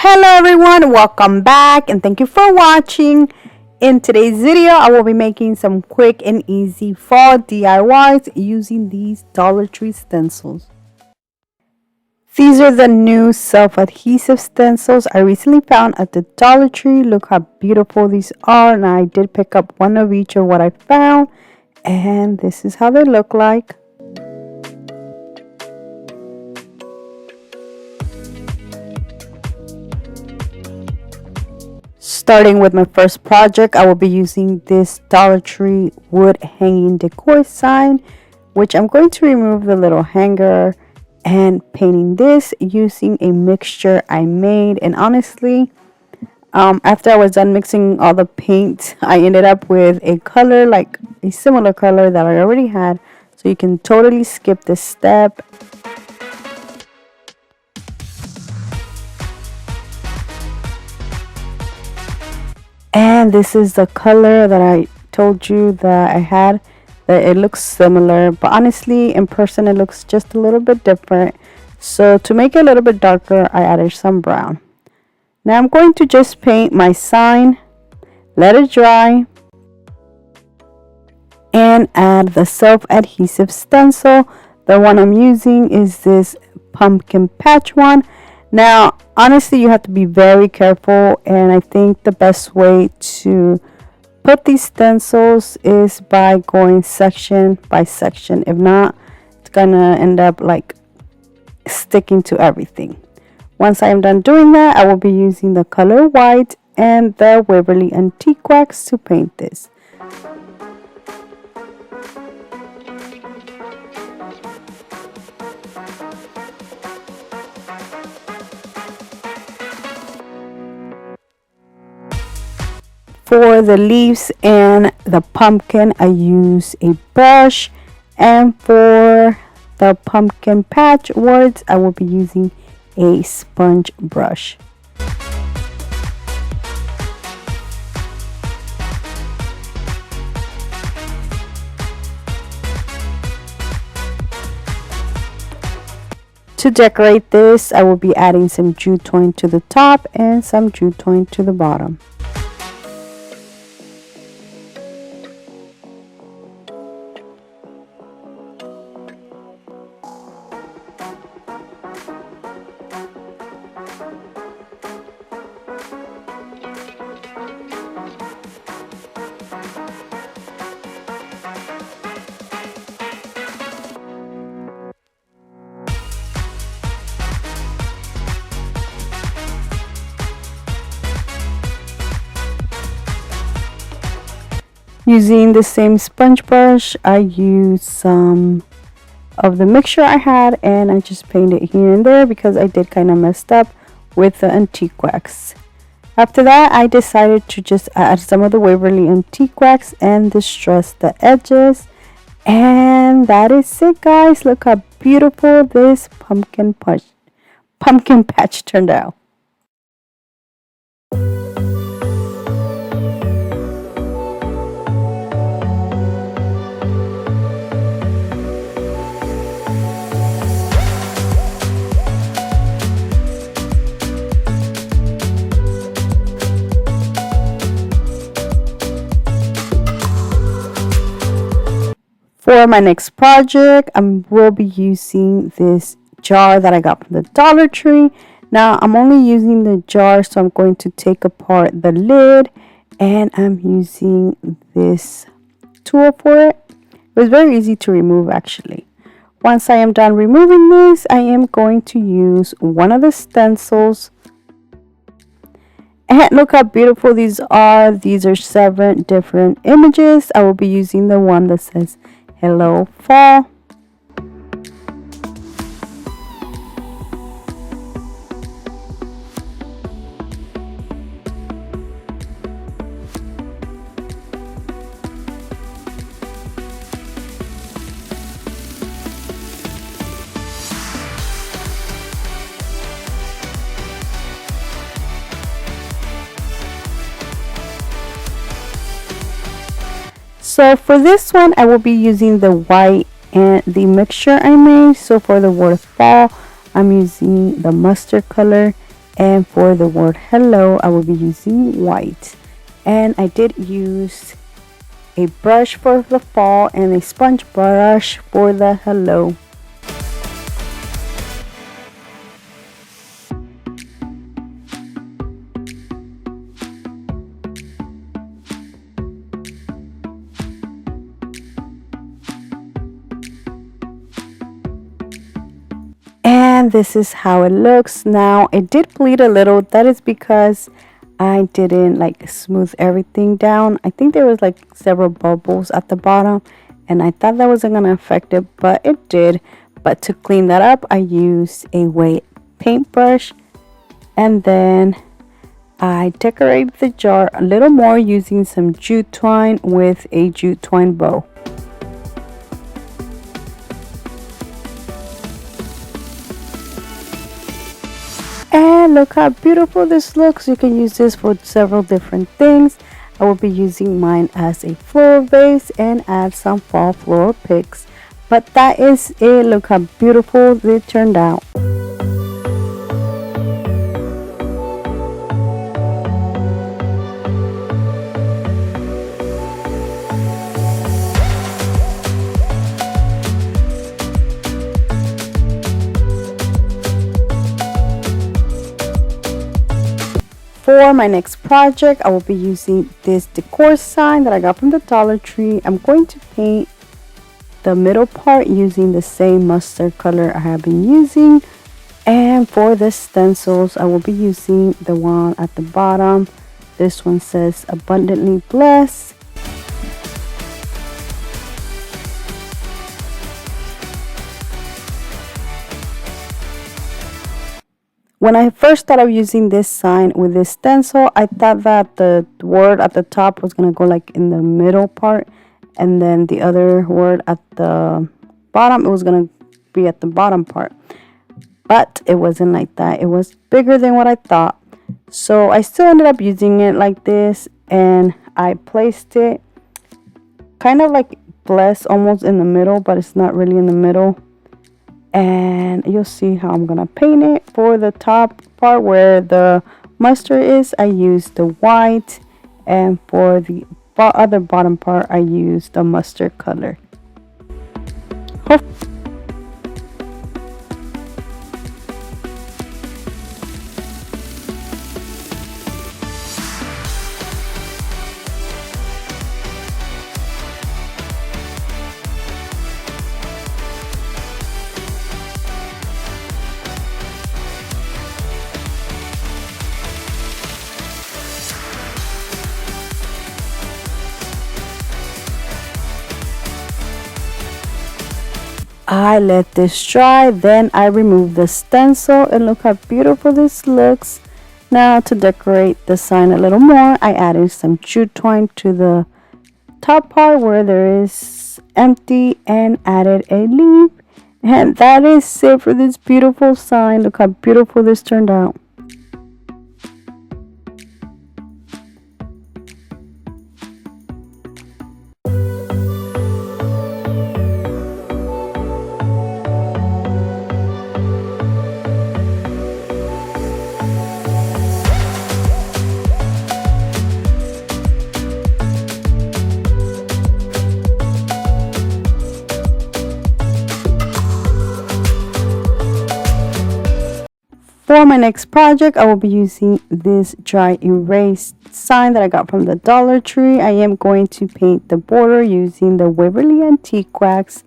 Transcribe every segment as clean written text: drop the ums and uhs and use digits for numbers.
Hello everyone, welcome back and thank you for watching. In today's video, I will be making some quick and easy fall DIYs using these Dollar Tree stencils. These are the new self-adhesive stencils I recently found at the Dollar Tree. Look how beautiful these are, and I did pick up one of each of what I found, and this is how they look like. Starting with my first project, I will be using this Dollar Tree wood hanging decor sign, which I'm going to remove the little hanger and painting this using a mixture I made. And honestly, after I was done mixing all the paint, I ended up with a color, like a similar color that I already had. So you can totally skip this step. And this is the color that I told you that I had, that it looks similar, but honestly in person it looks just a little bit different. So to make it a little bit darker, I added some brown. Now I'm going to just paint my sign, let it dry, and add the self-adhesive stencil. The one I'm using is this pumpkin patch one. Now, honestly, you have to be very careful, and I think the best way to put these stencils is by going section by section. If not, it's gonna end up like sticking to everything. Once I am done doing that, I will be using the color white and the Waverly Antique Wax to paint this. For the leaves and the pumpkin, I use a brush, and for the pumpkin patch words, I will be using a sponge brush. To decorate this, I will be adding some jute twine to the top and some jute twine to the bottom. Using the same sponge brush, I used some of the mixture I had, and I just painted here and there because I did kind of messed up with the antique wax. After that, I decided to just add some of the Waverly Antique Wax and distress the edges. And that is it, guys. Look how beautiful this pumpkin patch turned out. For my next project, I will be using this jar that I got from the Dollar Tree. Now, I'm only using the jar, so I'm going to take apart the lid, and I'm using this tool for it. It was very easy to remove, actually. Once I am done removing this, I am going to use one of the stencils. And look how beautiful these are. These are 7 different images. I will be using the one that says Hello Fall. So for this one, I will be using the white and the mixture I made. So for the word fall, I'm using the mustard color, And for the word hello, I will be using white. And I did use a brush for the fall and a sponge brush for the hello. And this is how it looks. Now it did bleed a little. That is because I didn't like smooth everything down. I think there was like several bubbles at the bottom, and I thought that wasn't gonna affect it, but it did. But to clean that up, I used a wet paintbrush, and then I decorated the jar a little more using some jute twine with a jute twine bow. And look how beautiful this looks. You can use this for several different things. I will be using mine as a floral vase and add some fall floral picks. But that is it. Look how beautiful it turned out. For my next project, I will be using this decor sign that I got from the Dollar Tree. I'm going to paint the middle part using the same mustard color I have been using. And for the stencils, I will be using the one at the bottom. This one says abundantly blessed. When I first thought of using this sign with this stencil, I thought that the word at the top was going to go like in the middle part, and then the other word at the bottom, it was going to be at the bottom part. But it wasn't like that. It was bigger than what I thought. So I still ended up using it like this, and I placed it kind of like blessed almost in the middle, but it's not really in the middle. And you'll see how I'm gonna paint it. For the top part where the mustard is, I used the white, and for the other bottom part, I used the mustard color. I let this dry, then I removed the stencil, and look how beautiful this looks. Now to decorate the sign a little more, I added some jute twine to the top part where there is empty and added a leaf. And that is it for this beautiful sign. Look how beautiful this turned out. For my next project, I will be using this dry erase sign that I got from the Dollar Tree. I am going to paint the border using the Waverly Antique Wax.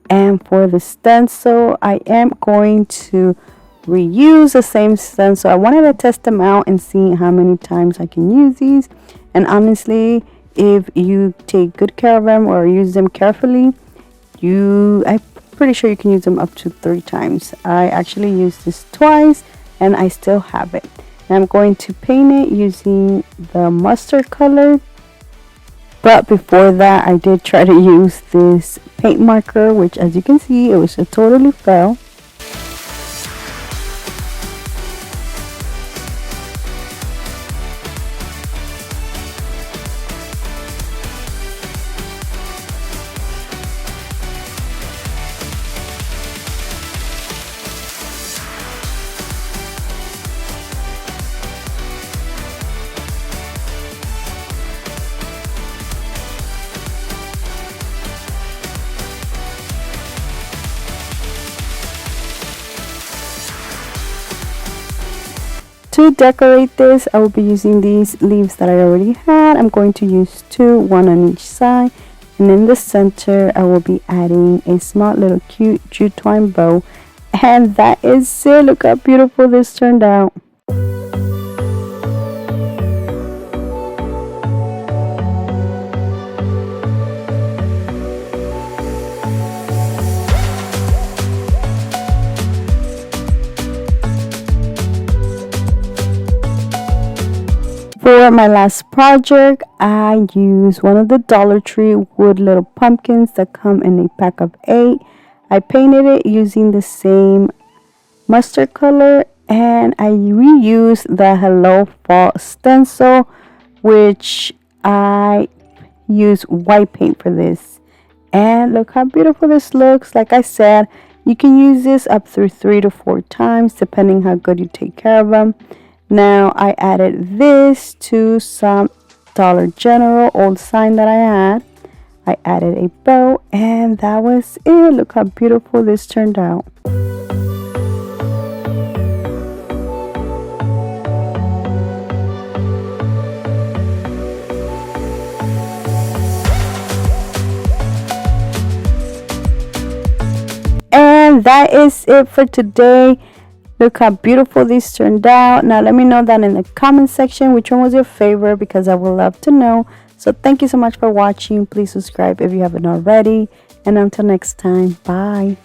And for the stencil, I am going to reuse the same stencil. I wanted to test them out and see how many times I can use these. And honestly, if you take good care of them or use them carefully, I'm pretty sure you can use them up to 3 times. I actually used this twice, and I still have it. And I'm going to paint it using the mustard color. But before that, I did try to use this paint marker, which as you can see, it was a totally fail. To decorate this, I will be using these leaves that I already had. I'm going to use 2, 1 on each side. And in the center, I will be adding a small little cute jute twine bow. And that is it. Look how beautiful this turned out. For my last project, I used one of the Dollar Tree wood little pumpkins that come in a pack of 8. I painted it using the same mustard color, and I reused the Hello Fall stencil, which I used white paint for this. And look how beautiful this looks. Like I said, you can use this up through 3 to 4 times depending how good you take care of them. Now I added this to some Dollar General old sign that I had. I added a bow, and that was it. Look how beautiful this turned out. And that is it for today. Look how beautiful these turned out. Now let me know down in the comment section which one was your favorite, because I would love to know. So thank you so much for watching. Please subscribe if you haven't already. And until next time, bye.